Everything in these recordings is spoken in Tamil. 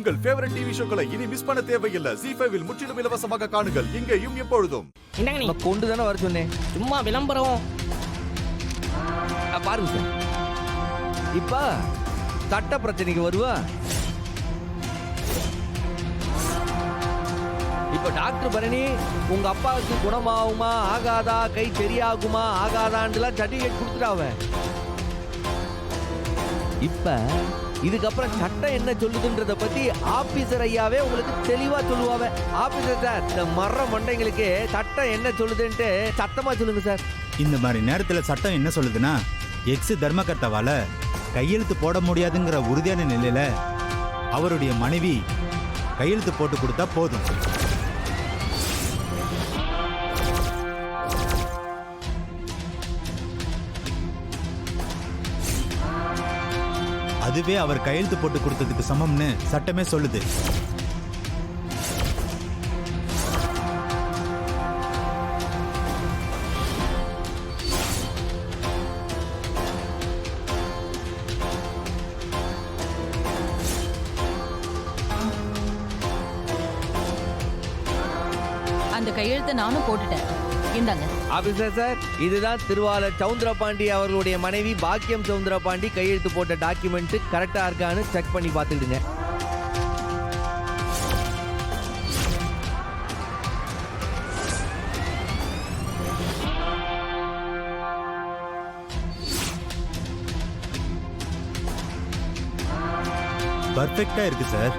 உங்கள் ஃபேவரட் டிவி ஷோக்களை இனி மிஸ் பண்ண தேவையில்லை. ZEE5 இல் முற்றிலும் இலவசமாக காணுங்கள். இங்கேயும் எப்பொழுதும். கொண்டு தானே வர சொன்னேன். சும்மா விளம்பரம் பாருங்க சார். இப்ப சட்ட பிரச்சனைக்கு வருவா. இப்ப டாக்டர் பரணி உங்க அப்பாவுக்கு குணமாகுமா ஆகாதா, கை சரியாகுமா ஆகாதான்லாம் சர்டிபிகேட் கொடுத்துட்டாவ. இப்ப இதுக்கப்புறம் சட்டம் என்ன சொல்லுதுன்றத பத்தி ஆபீசர் ஐயாவே உங்களுக்கு தெளிவா சொல்லுவாங்க. ஆபீசர் சார், இந்த மர்ற மண்டைங்களுக்கு சட்டம் என்ன சொல்லுதுன்ட்டு சத்தமா சொல்லுங்க சார். இந்த மாதிரி நேரத்துல சட்டம் என்ன சொல்லுதுன்னா, எக்ஸ் தர்மகர்த்தாவால கையெழுத்து போட முடியாதுங்கிற உறுதியான நிலையில அவருடைய மனைவி கையெழுத்து போட்டு கொடுத்தா போதும். அதுவே அவர் கையெழுத்து போட்டு கொடுத்ததுக்கு சமம்னு சட்டமே சொல்லுது. அந்த கையெழுத்தை நானும் போட்டுட்டேன். இந்தாங்க. ஆபீசர் சார், இதுதான் திருவாளர் சவுந்தரபாண்டி அவர்களுடைய மனைவி பாக்கியம் சவுந்தரபாண்டி கையெழுத்து போட்ட டாக்குமெண்ட் கரெக்டா இருக்கான்னு செக் பண்ணி பார்த்துடுங்க. பர்ஃபெக்டா இருக்கு சார்.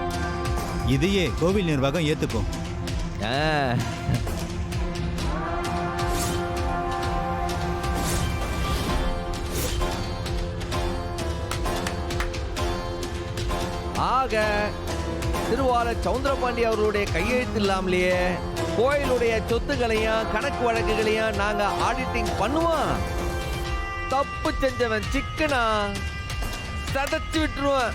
இதையே கோவில் நிர்வாகம் ஏத்துக்கும். ஆக திருவாளர் சவுந்தரபாண்டி அவர்களுடைய கையெழுத்து இல்லாமலேயே கோயிலுடைய சொத்துக்களையும் கணக்கு வழக்குகளையும் நாங்க ஆடிட்டிங் பண்ணுவோம். தப்பு செஞ்சவன் சிக்கனா சதைச்சு விட்டுருவான்.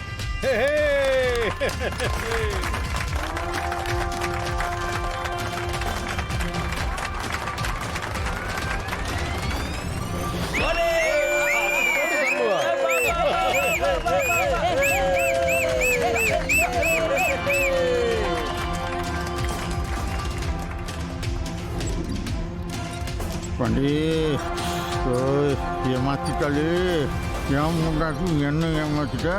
பண்டி ஏமாத்திட்டாளு. என் பொண்டாட்டி என்ன ஏமாத்திட்டா,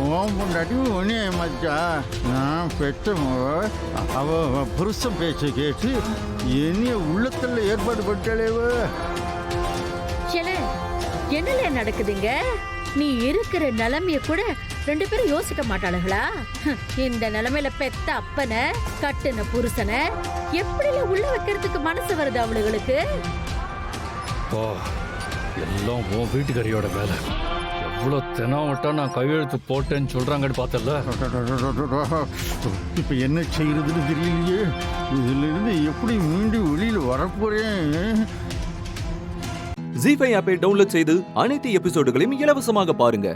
உன் பொண்டாட்டி உன்னை ஏமாத்திட்டா. நான் பெற்ற அவ புருஷன் பேச்ச கேட்டு என்னைய உள்ளத்துல ஏற்பாடு பண்ணிட்டாளேவ. என்னல நடக்குதுங்க? நீ இருக்கிற நிலைமைய கூட ரெண்டு பேரும் யோசிக்க மாட்டாளுங்களா? இந்த நிலைமையில பெத்த அப்பனை கட்டுன புருஷனை எப்படி உள்ள வைக்கிறதுக்கு மனசு வருது அவளுகளுக்கு? எல்லாம் உன் வீட்டுக்காரியோட வேலை. எவ்வளவு தெனாவட்டா நான் கையெழுத்து போட்டேன்னு சொல்றாங்கன்னு பார்த்தல. இப்ப என்ன செய்யறதுன்னு தெரியலையே. இதுல இருந்து எப்படி மீண்டும் வெளியில வரப்போறேன்? ZEE5 ஆப்பை டவுன்லோட் செய்து அனைத்து எபிசோடுகளையும் இலவசமாக பாருங்க.